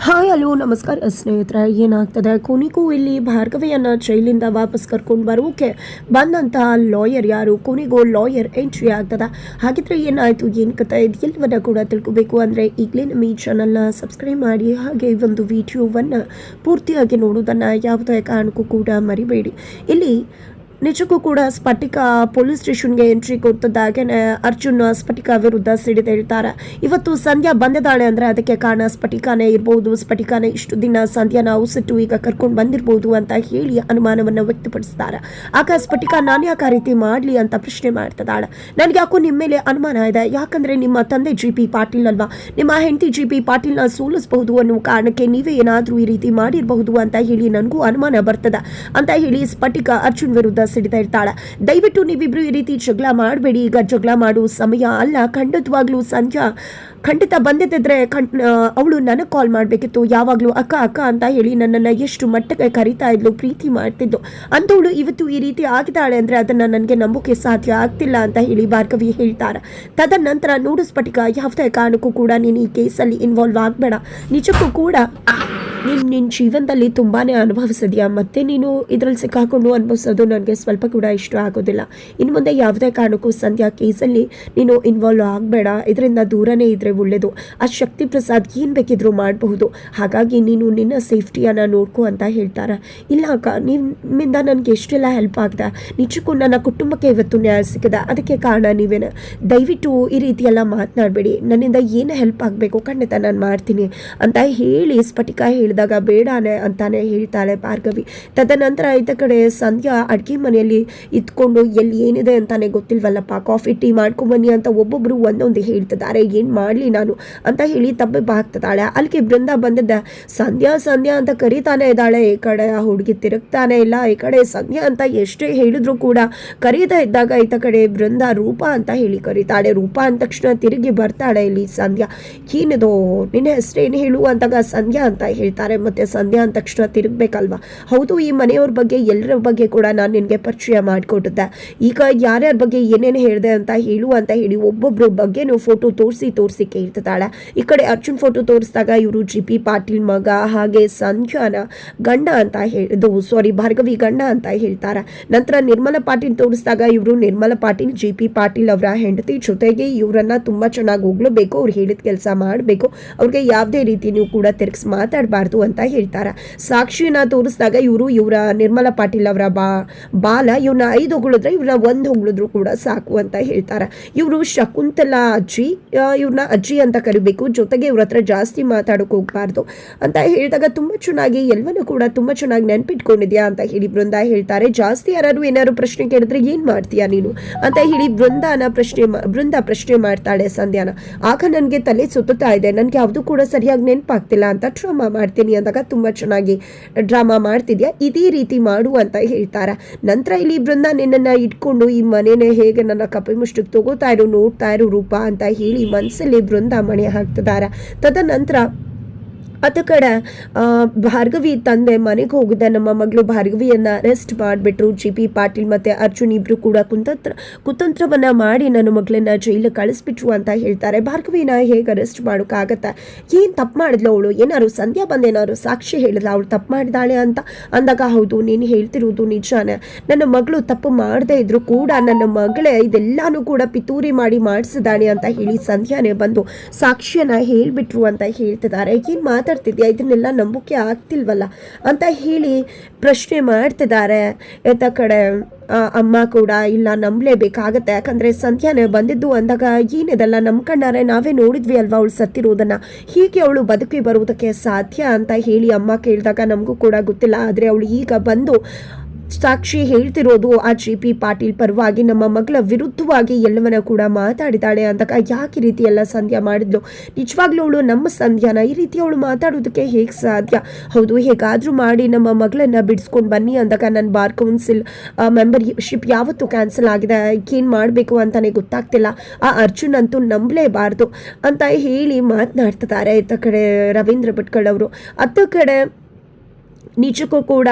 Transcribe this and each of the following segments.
Hi hello ನಮಸ್ಕಾರ ಸ್ನೇಹಿತರೆ. ಏನಾಗ್ತದೆ, ಕೊನೆಗೂ ಇಲ್ಲಿ ಭಾರ್ಗವಿಯನ್ನು ಜೈಲಿಂದ ವಾಪಸ್ ಕರ್ಕೊಂಡು ಬರೋಕೆ ಬಂದಂತಹ ಲಾಯರ್ ಯಾರು, ಕೊನೆಗೂ ಲಾಯರ್ ಎಂಟ್ರಿ ಆಗ್ತದೆ. ಹಾಗಿದ್ರೆ ಏನಾಯಿತು, ಏನು ಕಥೆ, ಇದು ಎಲ್ಲವನ್ನ ಕೂಡ ತಿಳ್ಕೊಬೇಕು ಅಂದರೆ ಈಗಲೇ ನಮ್ಮ ಈ ಚಾನಲ್ನ ಸಬ್ಸ್ಕ್ರೈಬ್ ಮಾಡಿ, ಹಾಗೆ ಈ ಒಂದು ವಿಡಿಯೋವನ್ನು ಪೂರ್ತಿಯಾಗಿ ನೋಡೋದನ್ನು ಯಾವುದೇ ಕಾರಣಕ್ಕೂ ಕೂಡ ಮರಿಬೇಡಿ. ಇಲ್ಲಿ ನಿಜಕ್ಕೂ ಕೂಡ ಸ್ಫಟಿಕ ಪೊಲೀಸ್ ಸ್ಟೇಷನ್ಗೆ ಎಂಟ್ರಿ ಕೊಡ್ತಿದ್ದಾಗೆ ಅರ್ಜುನ್ ಸ್ಫಟಿಕ ವಿರುದ್ಧ ಸಿಡಿದೇಳ್ತಾರೆ. ಇವತ್ತು ಸಂಧ್ಯಾ ಬಂದಿದ್ದಾಳೆ ಅಂದರೆ ಅದಕ್ಕೆ ಕಾರಣ ಸ್ಫಟಿಕಾನೇ ಇರ್ಬೋದು, ಸ್ಫಟಿಕಾನೇ ಇಷ್ಟು ದಿನ ಸಂಧ್ಯಾನ ಔಸಿಟ್ಟು ಈಗ ಕರ್ಕೊಂಡು ಬಂದಿರ್ಬೋದು ಅಂತ ಹೇಳಿ ಅನುಮಾನವನ್ನು ವ್ಯಕ್ತಪಡಿಸ್ತಾರೆ. ಆಗ ಸ್ಫಟಿಕ ನಾನು ಯಾಕೆ ಆ ರೀತಿ ಮಾಡಲಿ ಅಂತ ಪ್ರಶ್ನೆ ಮಾಡ್ತಿದ್ದಾಳೆ. ನನಗೆ ಯಾಕೋ ನಿಮ್ಮ ಮೇಲೆ ಅನುಮಾನ ಇದೆ, ಯಾಕಂದರೆ ನಿಮ್ಮ ತಂದೆ GP ಪಾಟೀಲ್ ಅಲ್ವಾ, ನಿಮ್ಮ ಹೆಂಡತಿ GP ಪಾಟೀಲ್ನ ಸೋಲಿಸಬಹುದು ಅನ್ನೋ ಕಾರಣಕ್ಕೆ ನೀವೇ ಏನಾದರೂ ಈ ರೀತಿ ಮಾಡಿರಬಹುದು ಅಂತ ಹೇಳಿ ನನಗೂ ಅನುಮಾನ ಬರ್ತದೆ ಅಂತ ಹೇಳಿ ಸ್ಫಟಿಕ ಅರ್ಜುನ್ ವಿರುದ್ಧ ಸಿಡಿತಾ ಇರ್ತಾಳೆ. ದಯವಿಟ್ಟು ನೀವಿಬ್ರು ಈ ರೀತಿ ಜಗಳ ಮಾಡಬೇಡಿ, ಈಗ ಜಗಳ ಮಾಡುವ ಸಮಯ ಅಲ್ಲ. ಖಂಡಿತವಾಗ್ಲೂ ಸಂಧ್ಯಾ ಖಂಡಿತ ಬಂದಿದ್ದರೆ ಅವಳು ನನಗೆ ಕಾಲ್ ಮಾಡಬೇಕಿತ್ತು, ಯಾವಾಗಲೂ ಅಕ್ಕ ಅಕ್ಕ ಅಂತ ಹೇಳಿ ನನ್ನನ್ನು ಎಷ್ಟು ಮಟ್ಟಕ್ಕೆ ಕರಿತಾ ಇದ್ಲು, ಪ್ರೀತಿ ಮಾಡ್ತಿದ್ದು ಅಂಥವಳು ಇವತ್ತು ಈ ರೀತಿ ಆಗಿದ್ದಾಳೆ ಅಂದರೆ ಅದನ್ನು ನನಗೆ ನಂಬೋಕೆ ಸಾಧ್ಯ ಆಗ್ತಿಲ್ಲ ಅಂತ ಹೇಳಿ ಭಾರ್ಗವಿ ಹೇಳ್ತಾರೆ. ತದನಂತರ ನೋಡು ಸ್ಫಟಿಕ, ಯಾವುದೇ ಕಾರಣಕ್ಕೂ ಕೂಡ ನೀನು ಈ ಕೇಸಲ್ಲಿ ಇನ್ವಾಲ್ವ್ ಆಗಬೇಡ. ನಿಜಕ್ಕೂ ಕೂಡ ನಿನ್ನ ಜೀವನದಲ್ಲಿ ತುಂಬಾ ಅನುಭವಿಸಿದ್ಯಾ, ಮತ್ತೆ ನೀನು ಇದರಲ್ಲಿ ಸಿಕ್ಕಾಕೊಂಡು ಅನುಭವಿಸೋದು ನನಗೆ ಸ್ವಲ್ಪ ಕೂಡ ಇಷ್ಟ ಆಗೋದಿಲ್ಲ. ಇನ್ನು ಮುಂದೆ ಯಾವುದೇ ಕಾರಣಕ್ಕೂ ಸಂಧ್ಯಾ ಕೇಸಲ್ಲಿ ನೀನು ಇನ್ವಾಲ್ವ್ ಆಗಬೇಡ, ಇದರಿಂದ ದೂರನೇ ಇದ್ದರೆ ಒಳ್ಳೆಯದು. ಆ ಶಕ್ತಿ ಪ್ರಸಾದ್ ಏನು ಬೇಕಿದ್ರೂ ಮಾಡಬಹುದು, ಹಾಗಾಗಿ ನೀನು ನಿನ್ನ ಸೇಫ್ಟಿಯನ್ನು ನೋಡ್ಕೊ ಅಂತ ಹೇಳ್ತಾರೆ. ಇಲ್ಲ ಅಕ್ಕ, ನಿಮ್ಮಿಂದ ನನಗೆ ಎಷ್ಟೆಲ್ಲ ಹೆಲ್ಪ್ ಆಗಿದೆ, ನಿಜಕ್ಕೂ ನನ್ನ ಕುಟುಂಬಕ್ಕೆ ಇವತ್ತು ನ್ಯಾಯ ಸಿಕ್ಕಿದೆ, ಅದಕ್ಕೆ ಕಾರಣ ನೀವೇನು. ದಯವಿಟ್ಟು ಈ ರೀತಿಯೆಲ್ಲ ಮಾತನಾಡಬೇಡಿ, ನನ್ನಿಂದ ಏನು ಹೆಲ್ಪ್ ಆಗಬೇಕು ಖಂಡಿತ ನಾನು ಮಾಡ್ತೀನಿ ಅಂತ ಹೇಳಿ ಸ್ಫಟಿಕ ಹೇಳಿದಾಗ ಬೇಡಾನೆ ಅಂತಾನೆ ಹೇಳ್ತಾಳೆ ಭಾರ್ಗವಿ. ತದನಂತರ ಈತ ಕಡೆ ಸಂಧ್ಯಾ ಅಡುಗೆ ಮನೆಯಲ್ಲಿ ಇದ್ಕೊಂಡು ಎಲ್ಲಿ ಏನಿದೆ ಅಂತಾನೆ ಗೊತ್ತಿಲ್ವಲ್ಲಪ್ಪ, ಕಾಫಿ ಟೀ ಮಾಡ್ಕೊಂಬನ್ನಿ ಅಂತ ಒಬ್ಬೊಬ್ರು ಒಂದೊಂದು ಹೇಳ್ತಿದ್ದಾರೆ. ಏನು ಮಾಡಲಿ ನಾನು ಅಂತ ಹೇಳಿ ತಬ್ಬೆ ಹಾಕ್ತಿದ್ದಾಳೆ. ಅಲ್ಲಿಗೆ ಬೃಂದ ಬಂದಿದ್ದ, ಸಂಧ್ಯಾ ಸಂಧ್ಯಾ ಅಂತ ಕರೀತಾನೆ ಇದ್ದಾಳೆ. ಈ ಕಡೆ ಆ ಹುಡುಗಿ ತಿರುಗ್ತಾನೆ ಇಲ್ಲ, ಈ ಕಡೆ ಸಂಧ್ಯಾ ಅಂತ ಎಷ್ಟೇ ಹೇಳಿದ್ರು ಕೂಡ ಕರೀತಾ ಇದ್ದಾಗ ಈತ ಕಡೆ ಬೃಂದ ರೂಪ ಅಂತ ಹೇಳಿ ಕರೀತಾಳೆ. ರೂಪ ಅಂದ ತಕ್ಷಣ ತಿರುಗಿ ಬರ್ತಾಳೆ ಇಲ್ಲಿ ಸಂಧ್ಯಾ. ಏನಿದು ನಿನ್ನ ಹೆಸರೇನು ಹೇಳು ಅಂತಾಗ ಸಂಧ್ಯಾ ಅಂತ ಹೇಳ್ತಾರೆ. ಮತ್ತೆ ಸಂಧ್ಯಾ ಅಂದ ತಕ್ಷಣ ತಿರುಗಬೇಕಲ್ವಾ. ಹೌದು, ಈ ಮನೆಯವ್ರ ಬಗ್ಗೆ ಎಲ್ಲರ ಬಗ್ಗೆ ಕೂಡ ನಾನು ನಿನಗೆ ಪರಿಚಯ ಮಾಡಿಕೊಟ್ಟಿದ್ದೆ, ಈಗ ಯಾರ್ಯಾರ ಬಗ್ಗೆ ಏನೇನು ಹೇಳಿದೆ ಅಂತ ಹೇಳು ಅಂತ ಹೇಳಿ ಒಬ್ಬೊಬ್ರ ಬಗ್ಗೆನೂ ಫೋಟೋ ತೋರಿಸಿ ಕೇಳ್ತಿದ್ದಾಳೆ. ಈ ಕಡೆ ಅರ್ಜುನ್ ಫೋಟೋ ತೋರಿಸಿದಾಗ ಇವರು GP ಪಾಟೀಲ್ ಮಗ, ಹಾಗೆ ಸಂಧ್ಯಾನ ಗಂಡ ಅಂತ ಭಾರ್ಗವಿ ಗಂಡ ಅಂತ ಹೇಳ್ತಾರೆ. ನಂತರ ನಿರ್ಮಲಾ ಪಾಟೀಲ್ ತೋರಿಸಿದಾಗ ಇವರು ನಿರ್ಮಲಾ ಪಾಟೀಲ್ GP ಪಾಟೀಲ್ ಅವರ ಹೆಂಡತಿ, ಜೊತೆಗೆ ಇವರನ್ನ ತುಂಬ ಚೆನ್ನಾಗಿ ಹೋಗ್ಲಬೇಕು, ಅವ್ರು ಹೇಳಿದ ಕೆಲಸ ಮಾಡಬೇಕು, ಅವ್ರಿಗೆ ಯಾವುದೇ ರೀತಿ ನೀವು ಕೂಡ ತಿರುಗಿಸಿ ಮಾತಾಡಬಾರ್ದು ಅಂತ ಹೇಳ್ತಾರೆ. ಸಾಕ್ಷಿನ ತೋರಿಸಿದಾಗ ಇವರ ನಿರ್ಮಲಾ ಪಾಟೀಲ್ ಅವರ ಬಾಲ, ಇವ್ರನ್ನ 5 ಹೊಗಳಿದ್ರೆ ಇವ್ರನ್ನ 1 ಹೊಗಳಿದ್ರು ಕೂಡ ಸಾಕು ಅಂತ ಹೇಳ್ತಾರೆ. ಇವರು ಶಕುಂತಲಾ ಅಜ್ಜಿ, ಇವ್ರನ್ನ ಅಜ್ಜಿ ಅಂತ ಕರಿಬೇಕು, ಜೊತೆಗೆ ಇವ್ರ ಹತ್ರ ಜಾಸ್ತಿ ಮಾತಾಡೋಕೆ ಹೋಗ್ಬಾರ್ದು ಅಂತ ಹೇಳಿದಾಗ ತುಂಬ ಚೆನ್ನಾಗಿ ಎಲ್ಲವನ್ನೂ ಕೂಡ ತುಂಬ ಚೆನ್ನಾಗಿ ನೆನ್ಪಿಟ್ಕೊಂಡಿದ್ಯಾ ಅಂತ ಹೇಳಿ ಬೃಂದ ಹೇಳ್ತಾರೆ. ಜಾಸ್ತಿ ಯಾರು ಏನಾದ್ರು ಪ್ರಶ್ನೆ ಕೇಳಿದ್ರೆ ಏನು ಮಾಡ್ತೀಯಾ ನೀನು ಅಂತ ಹೇಳಿ ಬೃಂದ ಪ್ರಶ್ನೆ ಮಾಡ್ತಾಳೆ ಸಂಧ್ಯಾನ. ಆಗ ನನಗೆ ತಲೆ ಸುತ್ತಾ ಇದೆ, ನನಗೆ ಯಾವುದು ಕೂಡ ಸರಿಯಾಗಿ ನೆನಪಾಗ್ತಿಲ್ಲ ಅಂತ ಡ್ರಾಮಾ ಮಾಡ್ತೀನಿ ಅಂದಾಗ ತುಂಬ ಚೆನ್ನಾಗಿ ಡ್ರಾಮಾ ಮಾಡ್ತಿದ್ಯಾ, ಇದೇ ರೀತಿ ಮಾಡು ಅಂತ ಹೇಳ್ತಾರೆ. ನಂತರ ಇಲ್ಲಿ ಬೃಂದ ನಿನ್ನನ್ನು ಇಟ್ಕೊಂಡು ಈ ಮನೇನೆ ಹೇಗೆ ನನ್ನ ಕಪ್ಪೆ ಮುಷ್ಟಕ್ಕೆ ತಗೋತಾ ಇರು, ನೋಡ್ತಾ ಇರು ರೂಪ ಅಂತ ಹೇಳಿ ಮನಸ್ಸಲ್ಲಿ ಬೃಂದ ಮಣೆ ಹಾಕ್ತಿದ್ದಾರೆ. ತದನಂತರ ಅದ ಕಡೆ ಭಾರ್ಗವಿ ತಂದೆ ಮನೆಗೆ ಹೋಗಿದ್ದ ನಮ್ಮ ಮಗಳು ಭಾರ್ಗವಿಯನ್ನು ಅರೆಸ್ಟ್ ಮಾಡಿಬಿಟ್ರು. GP ಪಾಟೀಲ್ ಮತ್ತು ಅರ್ಜುನ್ ಇಬ್ಬರು ಕೂಡ ಕುತಂತ್ರವನ್ನು ಮಾಡಿ ನನ್ನ ಮಗಳನ್ನ ಜೈಲಿಗೆ ಕಳಿಸ್ಬಿಟ್ರು ಅಂತ ಹೇಳ್ತಾರೆ. ಭಾರ್ಗವಿನ ಹೇಗೆ ಅರೆಸ್ಟ್ ಮಾಡೋಕ್ಕಾಗತ್ತೆ, ಏನು ತಪ್ಪು ಮಾಡಿದ್ಲು ಅವಳು, ಏನಾದ್ರು ಸಂಧ್ಯಾ ಬಂದೇನಾದ್ರು ಸಾಕ್ಷಿ ಹೇಳಿದ್ಲ ಅವಳು ತಪ್ಪು ಮಾಡಿದಾಳೆ ಅಂತ ಅಂದಾಗ, ಹೌದು ನೀನು ಹೇಳ್ತಿರೋದು ನಿಜಾನೇ, ನನ್ನ ಮಗಳು ತಪ್ಪು ಮಾಡದೇ ಇದ್ರು ಕೂಡ ನನ್ನ ಮಗಳೇ ಇದೆಲ್ಲಾನು ಕೂಡ ಪಿತೂರಿ ಮಾಡಿ ಮಾಡಿಸಿದಾಳೆ ಅಂತ ಹೇಳಿ ಸಂಧ್ಯಾನೇ ಬಂದು ಸಾಕ್ಷಿಯನ್ನು ಹೇಳಿಬಿಟ್ರು ಅಂತ ಹೇಳ್ತಿದ್ದಾರೆ. ಏನು ಮಾತಾಡ್ತಿದ್ಯಾ, ಇದನ್ನೆಲ್ಲ ನಂಬೋಕೆ ಆಗ್ತಿಲ್ವಲ್ಲ ಅಂತ ಹೇಳಿ ಪ್ರಶ್ನೆ ಮಾಡ್ತಿದ್ದಾರೆ. ಎತ್ತ ಕಡೆ ಅಮ್ಮ ಕೂಡ ಇಲ್ಲ ನಂಬಲೇಬೇಕಾಗತ್ತೆ, ಯಾಕಂದರೆ ಸಂಧ್ಯಾನೇ ಬಂದಿದ್ದು ಅಂದಾಗ ಏನಿದೆಲ್ಲ ನಮ್ಮ ಕಣ್ಣಾರೆ ನಾವೇ ನೋಡಿದ್ವಿ ಅಲ್ವಾ ಅವಳು ಸತ್ತಿರೋದನ್ನು, ಹೀಗೆ ಅವಳು ಬದುಕಿ ಬರುವುದಕ್ಕೆ ಸಾಧ್ಯ ಅಂತ ಹೇಳಿ ಅಮ್ಮ ಕೇಳಿದಾಗ ನಮಗೂ ಕೂಡ ಗೊತ್ತಿಲ್ಲ. ಆದರೆ ಅವಳು ಈಗ ಬಂದು ಸಾಕ್ಷಿ ಹೇಳ್ತಿರೋದು ಆ GP ಪಾಟೀಲ್ ಪರವಾಗಿ, ನಮ್ಮ ಮಗಳ ವಿರುದ್ಧವಾಗಿ ಎಲ್ಲವನ್ನ ಕೂಡ ಮಾತಾಡಿದಾಳೆ ಅಂದಾಗ ಯಾಕೆ ಈ ರೀತಿ ಎಲ್ಲ ಸಂಧ್ಯಾ ಮಾಡಿದ್ಲು, ನಿಜವಾಗ್ಲೂ ಅವಳು ನಮ್ಮ ಸಂಧ್ಯಾನ ಈ ರೀತಿ ಅವಳು ಮಾತಾಡೋದಕ್ಕೆ ಹೇಗೆ ಸಾಧ್ಯ. ಹೌದು, ಹೇಗಾದರೂ ಮಾಡಿ ನಮ್ಮ ಮಗಳನ್ನ ಬಿಡಿಸ್ಕೊಂಡು ಬನ್ನಿ ಅಂದಾಗ ನನ್ನ ಬಾರ್ ಕೌನ್ಸಿಲ್ ಮೆಂಬರ್ಶಿಪ್ ಯಾವತ್ತೂ ಕ್ಯಾನ್ಸಲ್ ಆಗಿದೆ, ಏನು ಮಾಡಬೇಕು ಅಂತಾನೆ ಗೊತ್ತಾಗ್ತಿಲ್ಲ, ಆ ಅರ್ಜುನ್ ಅಂತೂ ನಂಬಲೇಬಾರ್ದು ಅಂತ ಹೇಳಿ ಮಾತನಾಡ್ತಿದ್ದಾರೆ. ಇತ್ತ ಕಡೆ ರವೀಂದ್ರ ಭಟ್ಕಳ್ ಅವರು. ಅತ್ತ ಕಡೆ ನಿಜಕ್ಕೂ ಕೂಡ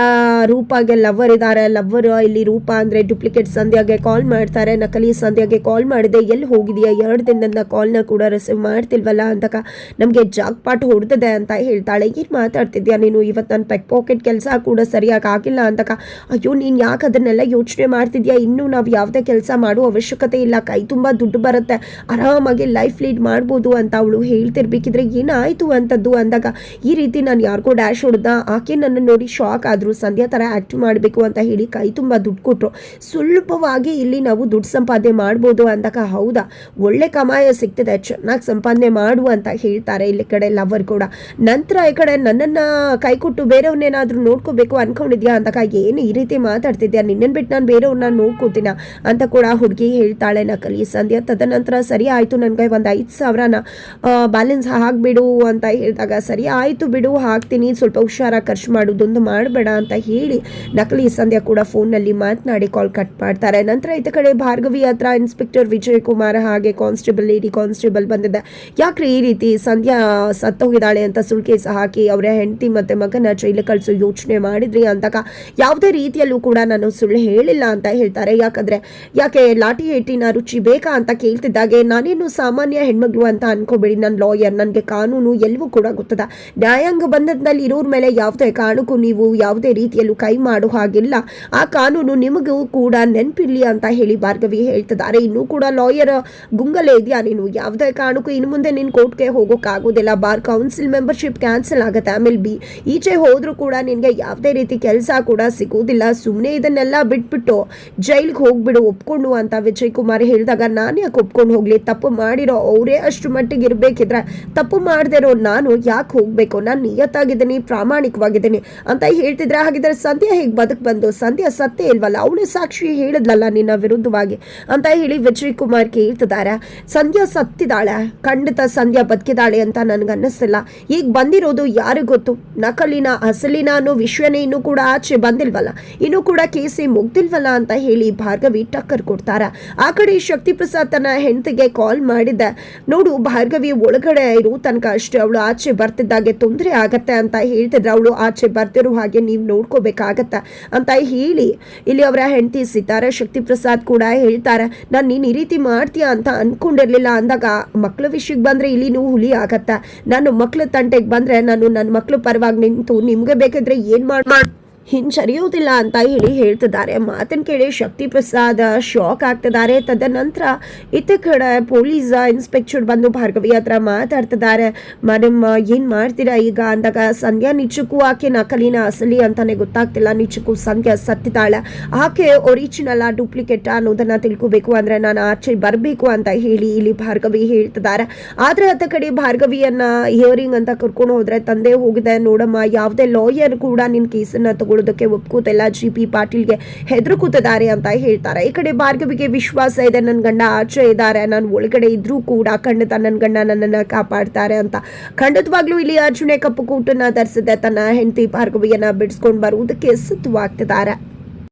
ರೂಪಾಗೆ ಲವ್ವರ್ ಇದ್ದಾರೆ. ಲವ್ವರ್ ಇಲ್ಲಿ ರೂಪ ಅಂದರೆ ಡೂಪ್ಲಿಕೇಟ್ ಸಂಧ್ಯಾಗೆ ಕಾಲ್ ಮಾಡ್ತಾರೆ. ನಕಲಿ ಸಂಧ್ಯಾಗೆ ಕಾಲ್ ಮಾಡಿದೆ, ಎಲ್ಲಿ ಹೋಗಿದೆಯಾ, 2 ದಿನದಿಂದ ಕಾಲ್ನ ಕೂಡ ರಿಸೀವ್ ಮಾಡ್ತಿಲ್ವಲ್ಲ ಅಂತಕ ನಮಗೆ ಜಾಕ್ ಪಾಟ್ ಹೊಡೆದಿದೆ ಅಂತ ಹೇಳ್ತಾಳೆ. ಏನು ಮಾತಾಡ್ತಿದ್ಯಾ ನೀನು, ಇವತ್ತು ನನ್ನ ಪೆಕ್ ಪಾಕೆಟ್ ಕೆಲಸ ಕೂಡ ಸರಿಯಾಗಿ ಆಗಿಲ್ಲ ಅಂತಕ. ಅಯ್ಯೋ ನೀನು ಯಾಕೆ ಅದನ್ನೆಲ್ಲ ಯೋಚನೆ ಮಾಡ್ತಿದ್ಯಾ, ಇನ್ನೂ ನಾವು ಯಾವುದೇ ಕೆಲಸ ಮಾಡೋ ಅವಶ್ಯಕತೆ ಇಲ್ಲ, ಕೈ ತುಂಬ ದುಡ್ಡು ಬರುತ್ತೆ, ಆರಾಮಾಗಿ ಲೈಫ್ ಲೀಡ್ ಮಾಡ್ಬೋದು ಅಂತ ಅವಳು ಹೇಳ್ತಿರ್ಬೇಕಿದ್ರೆ ಏನಾಯಿತು ಅಂತದ್ದು ಅಂದಾಗ ಈ ರೀತಿ ನಾನು ಯಾರಿಗೋ ಡ್ಯಾಶ್ ಹೊಡೆದ, ಆಕೆ ನನ್ನ ನೋಡಿ ಶಾಕ್ ಆದರು, ಸಂಧ್ಯಾ ಥರ ಆ್ಯಕ್ಟ್ ಮಾಡಬೇಕು ಅಂತ ಹೇಳಿ ಕೈ ತುಂಬ ದುಡ್ಡು ಕೊಟ್ಟರು, ಸುಲಭವಾಗಿ ಇಲ್ಲಿ ನಾವು ದುಡ್ಡು ಸಂಪಾದನೆ ಮಾಡ್ಬೋದು ಅಂದಾಗ ಹೌದಾ ಒಳ್ಳೆ ಕಮಾಯ ಸಿಗ್ತದೆ, ಚೆನ್ನಾಗಿ ಸಂಪಾದನೆ ಮಾಡು ಅಂತ ಹೇಳ್ತಾರೆ ಇಲ್ಲಿ ಕಡೆ ಲವರ್ ಕೂಡ. ನಂತರ ಈ ಕಡೆ ನನ್ನನ್ನು ಕೈ ಕೊಟ್ಟು ಬೇರೆಯವ್ರನ್ನೇನಾದರೂ ನೋಡ್ಕೋಬೇಕು ಅಂದ್ಕೊಂಡಿದ್ಯಾ ಅಂದಾಗ ಏನು ಈ ರೀತಿ ಮಾತಾಡ್ತಿದ್ಯಾ, ನಿನ್ನನ್ನು ಬಿಟ್ಟು ನಾನು ಬೇರೆಯವ್ರನ್ನ ನೋಡ್ಕೋತೀನ ಅಂತ ಕೂಡ ಹುಡುಗಿ ಹೇಳ್ತಾಳೆ ನಕಲಿ ಸಂಧ್ಯಾ. ತದನಂತರ ಸರಿ ಆಯಿತು, ನನಗೆ ಒಂದು 5,000ನ ಬ್ಯಾಲೆನ್ಸ್ ಹಾಕ್ಬಿಡು ಅಂತ ಹೇಳಿದಾಗ ಸರಿ ಆಯಿತು ಬಿಡು ಹಾಕ್ತೀನಿ, ಸ್ವಲ್ಪ ಹುಷಾರಾಗಿ ಖರ್ಚು ಮಾಡೋದೊಂದು ಮಾಡಬೇಡ ಅಂತ ಹೇಳಿ ನಕಲಿ ಸಂಧ್ಯಾ ಕೂಡ ಫೋನ್ನಲ್ಲಿ ಮಾತನಾಡಿ ಕಾಲ್ ಕಟ್ ಮಾಡ್ತಾರೆ. ನಂತರ ಈ ಕಡೆ ಭಾರ್ಗವಿ ಹತ್ರ ಇನ್ಸ್ಪೆಕ್ಟರ್ ವಿಜಯ್ ಕುಮಾರ್ ಹಾಗೆ ಕಾನ್ಸ್ಟೇಬಲ್ ಲೇಡಿ ಕಾನ್ಸ್ಟೇಬಲ್ ಬಂದಿದ್ದೆ. ಯಾಕ್ರಿ ಈ ರೀತಿ ಸಂಧ್ಯಾ ಸತ್ತೋಗಿದ್ದಾಳೆ ಅಂತ ಸುಳ್ಳು ಕೇಸ್ ಹಾಕಿ ಅವರ ಹೆಂಡತಿ ಮತ್ತೆ ಮಗನ ಜೈಲು ಕಳಿಸೋ ಯೋಚನೆ ಮಾಡಿದ್ರಿ ಅಂದಾಗ ಯಾವುದೇ ರೀತಿಯಲ್ಲೂ ಕೂಡ ನಾನು ಸುಳ್ಳು ಹೇಳಿಲ್ಲ ಅಂತ ಹೇಳ್ತಾರೆ. ಯಾಕೆ ಲಾಠಿ ಏಟಿನ ರುಚಿ ಬೇಕಾ ಅಂತ ಕೇಳ್ತಿದ್ದಾಗೆ ನಾನೇನು ಸಾಮಾನ್ಯ ಹೆಣ್ಮಗಳು ಅಂತ ಅನ್ಕೋಬೇಡಿ, ನನ್ನ ಲಾಯರ್, ನನಗೆ ಕಾನೂನು ಎಲ್ಲವೂ ಕೂಡ ಗೊತ್ತದ, ನ್ಯಾಯಾಂಗ ಬಂಧದಲ್ಲಿ ಇರೋರ ಮೇಲೆ ಯಾವುದೇ ಕಾರಣಕ್ಕೂ ನೀವು ಯಾವುದೇ ರೀತಿಯಲ್ಲೂ ಕೈ ಮಾಡೋ ಹಾಗಿಲ್ಲ, ಆ ಕಾನೂನು ನಿಮಗೂ ಕೂಡ ನೆನಪಿರಲಿ ಅಂತ ಹೇಳಿ ಭಾರ್ಗವಿ ಹೇಳ್ತಿದ್ದಾರೆ. ಇನ್ನೂ ಕೂಡ ಲಾಯರ್ ಗುಂಗಲೇ ಇದೆಯಾ ನೀನು, ಯಾವುದೇ ಕಾರಣಕ್ಕೂ ಇನ್ನು ಮುಂದೆ ನಿನ್ನ ಕೋರ್ಟ್ಗೆ ಹೋಗೋಕ್ಕಾಗೋದಿಲ್ಲ, ಬಾರ್ ಕೌನ್ಸಿಲ್ ಮೆಂಬರ್ಶಿಪ್ ಕ್ಯಾನ್ಸಲ್ ಆಗುತ್ತೆ, ಆಮೇಲೆ ಈಚೆ ಹೋದ್ರೂ ಕೂಡ ನಿನಗೆ ಯಾವುದೇ ರೀತಿ ಕೆಲಸ ಕೂಡ ಸಿಗೋದಿಲ್ಲ, ಸುಮ್ಮನೆ ಇದನ್ನೆಲ್ಲ ಬಿಟ್ಬಿಟ್ಟು ಜೈಲಿಗೆ ಹೋಗ್ಬಿಡು ಒಪ್ಕೊಂಡು ಅಂತ ವಿಜಯ್ ಕುಮಾರ್ ಹೇಳಿದಾಗ ನಾನು ಯಾಕೆ ಒಪ್ಕೊಂಡು ಹೋಗ್ಲಿ, ತಪ್ಪು ಮಾಡಿರೋ ಅವರೇ ಅಷ್ಟು ಮಟ್ಟಿಗೆ ಇರಬೇಕಿದ್ರೆ ತಪ್ಪು ಮಾಡದೇ ಇರೋ ನಾನು ಯಾಕೆ ಹೋಗಬೇಕು, ನಾನು ನಿಯತ್ತಾಗಿದ್ದೀನಿ, ಪ್ರಾಮಾಣಿಕವಾಗಿದ್ದೀನಿ ಅಂತ ಹೇಳ್ತಿದ್ರೆ. ಹಾಗಿದ್ರೆ ಸಂಧ್ಯಾ ಹೇಗೆ ಬದುಕು ಬಂದು, ಸಂಧ್ಯಾ ಸತ್ತೇ ಇಲ್ವಲ್ಲ, ಅವಳೇ ಸಾಕ್ಷಿ ಹೇಳಿದ್ಲಲ್ಲ ನಿನ್ನ ವಿರುದ್ಧವಾಗಿ ಅಂತ ಹೇಳಿ ವಿಜಯ್ ಕುಮಾರ್ ಕೇಳ್ತಿದ್ದಾರೆ. ಸಂಧ್ಯಾ ಸತ್ತಿದ್ದಾಳೆ, ಖಂಡಿತ ಸಂಧ್ಯಾ ಬದುಕಿದಾಳೆ ಅಂತ ನನಗೆ ಅನ್ನಿಸ್ತಿಲ್ಲ. ಈಗ ಬಂದಿರೋದು ಯಾರಿಗೂ ಗೊತ್ತು, ನಕಲಿನ ಅಸಲಿನ ಅನ್ನೋ ವಿಷಯನೇ ಇನ್ನೂ ಕೂಡ ಆಚೆ ಬಂದಿಲ್ವಲ್ಲ, ಇನ್ನೂ ಕೂಡ ಕೇಸಿ ಮುಗ್ದಿಲ್ವಲ್ಲ ಅಂತ ಹೇಳಿ ಭಾರ್ಗವಿ ಟಕ್ಕರ್ ಕೊಡ್ತಾರೆ. ಆ ಕಡೆ ಶಕ್ತಿ ಪ್ರಸಾದ್ ತನ್ನ ಹೆಂಡತಿಗೆ ಕಾಲ್ ಮಾಡಿದ್ದೆ, ನೋಡು ಭಾರ್ಗವಿ ಒಳಗಡೆ ಇರೋ ತನಕ ಅಷ್ಟೇ, ಅವಳು ಆಚೆ ಬರ್ತಿದ್ದಾಗೆ ತೊಂದರೆ ಆಗತ್ತೆ ಅಂತ ಹೇಳ್ತಿದ್ರೆ, ಅವಳು ಆಚೆ ಬರ್ತಿರೋ ಹಾಗೆ ನೀವು ನೋಡ್ಕೋಬೇಕಾಗತ್ತೆ ಅಂತ ಹೇಳಿ ಇಲ್ಲಿ ಅವರ ಹೆಂಡತಿ ಸಿತಾರೆ. ಶಕ್ತಿ ಪ್ರಸಾದ್ ಕೂಡ ಹೇಳ್ತಾರೆ, ನಾನು ನೀನು ಈ ರೀತಿ ಮಾಡ್ತೀಯಾ ಅಂತ ಅನ್ಕೊಂಡಿರ್ಲಿಲ್ಲ ಅಂದಾಗ ಮಕ್ಳ ವಿಷಯಕ್ಕೆ ಬಂದ್ರೆ ಇಲ್ಲಿ ನೀವು ಹುಲಿ ಆಗತ್ತೆ, ನಾನು ಮಕ್ಳ ತಂಟೆಗೆ ಬಂದ್ರೆ ನಾನು ನನ್ನ ಮಕ್ಳ ಪರವಾಗಿ ನಿಂತು ನಿಮ್ಗೆ ಬೇಕಾದ್ರೆ ಏನ್ ಹಿಂಚರಿಯೋದಿಲ್ಲ ಅಂತ ಹೇಳಿ ಹೇಳ್ತಿದ್ದಾರೆ. ಮಾತನ್ನು ಕೇಳಿ ಶಕ್ತಿ ಪ್ರಸಾದ್ ಶಾಕ್ ಆಗ್ತಿದ್ದಾರೆ. ತದನಂತರ ಇತ್ತ ಕಡೆ ಪೊಲೀಸ್ ಇನ್ಸ್ಪೆಕ್ಟರ್ ಬಂದು ಭಾರ್ಗವಿ ಹತ್ರ ಮಾತಾಡ್ತಿದ್ದಾರೆ. ಮೇಡಮ್ ಏನು ಮಾಡ್ತೀರಾ ಈಗ ಅಂದಾಗ ಸಂಧ್ಯಾ ನಿಜಕ್ಕೂ ಆಕೆ ನಕಲಿನ ಅಸಲಿ ಅಂತಾನೆ ಗೊತ್ತಾಗ್ತಿಲ್ಲ, ನಿಜಕ್ಕೂ ಸಂಧ್ಯಾ ಸತ್ತಿದ್ದಾಳೆ, ಆಕೆ ಒರಿಜಿನಲ್ ಡೂಪ್ಲಿಕೇಟ್ ಅನ್ನೋದನ್ನ ತಿಳ್ಕೋಬೇಕು ಅಂದ್ರೆ ನಾನು ಆಚೆ ಬರಬೇಕು ಅಂತ ಹೇಳಿ ಇಲ್ಲಿ ಭಾರ್ಗವಿ ಹೇಳ್ತಿದ್ದಾರೆ. ಆದ್ರೆ ಅತ್ತ ಕಡೆ ಭಾರ್ಗವಿಯನ್ನ ಹಿಯರಿಂಗ್ ಅಂತ ಕರ್ಕೊಂಡು ಹೋದ್ರೆ ತಂದೆ ಹೋಗಿದೆ, ನೋಡಮ್ಮ ಯಾವುದೇ ಲಾಯರ್ ಕೂಡ ನಿನ್ನ ಕೇಸನ್ನ ತಗೊಳ್ಳೋದಕ್ಕೆ ಒಪ್ಕೋತಿಲ್ಲ, GP ಪಾಟೀಲ್ಗೆ ಹೆದರ್ಕೋತಿದ್ದಾರೆ ಅಂತ ಹೇಳ್ತಾರೆ. ಈ ಕಡೆ ಭಾರ್ಗವಿಗೆ ವಿಶ್ವಾಸ ಇದೆ, ನನ್ನ ಗಂಡ ಆಚೆ ಇದ್ದಾರೆ, ನಾನು ಒಳಗಡೆ ಇದ್ರೂ ಕೂಡ ಖಂಡಿತ ನನ್ನ ಗಂಡ ನನ್ನನ್ನು ಕಾಪಾಡ್ತಾರೆ ಅಂತ. ಖಂಡಿತವಾಗ್ಲೂ ಇಲ್ಲಿ ಅರ್ಜುನೆ ಕಪ್ಪು ಕೂಟನ್ನ ಧರಿಸಿದೆ, ತನ್ನ ಹೆಂಡತಿ ಭಾರ್ಗವಿಯನ್ನ ಬಿಡಿಸ್ಕೊಂಡು ಬರುವುದಕ್ಕೆ ಸಿದ್ಧವಾಗ್ತಿದ್ದಾರೆ.